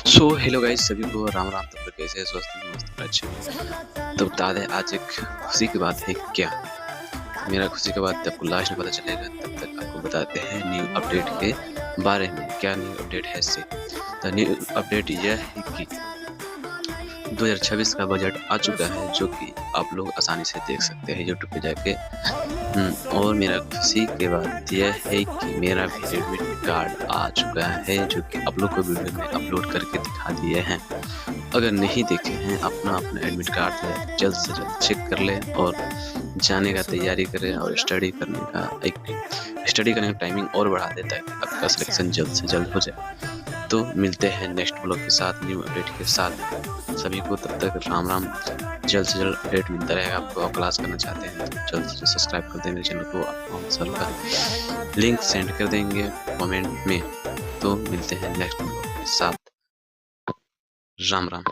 So hello guys, सभी को राम राम। तब तक कैसे हैं? स्वस्थ हैं? मस्त हैं? अच्छे। तो बता दें, आज एक खुशी की बात है क्या। मेरा खुशी की बात आपको लास्ट में पता चलेगा। तब तक आपको बताते हैं न्यू अपडेट के बारे में। क्या न्यू अपडेट है इससे। तो न्यू अपडेट यह है कि 2026 का बजट आ चुका है, जो कि आप लोग आसानी से देख सकते हैं यूट्यूब पे जाके। और मेरा खुशी की बात यह है कि मेरा भी एडमिट कार्ड आ चुका है, जो कि आप लोग को वीडियो में अपलोड करके दिखा दिए हैं। अगर नहीं देखे हैं, अपना एडमिट कार्ड जल्द से जल्द चेक कर लें और जाने का तैयारी करें और स्टडी करने का टाइमिंग और बढ़ा दें, ताकि आपका सिलेक्शन जल्द से जल्द हो जाए। तो मिलते हैं नेक्स्ट ब्लॉग के साथ, न्यू अपडेट के साथ। सभी को तब तक राम राम। जल्द से जल्द अपडेट मिलता रहेगा आपको। आप क्लास करना चाहते हैं तो जल्द से जल्द सब्सक्राइब कर दें मेरे चैनल को। आपको सर का लिंक सेंड कर देंगे कमेंट में। तो मिलते हैं नेक्स्ट ब्लॉग के साथ। राम राम।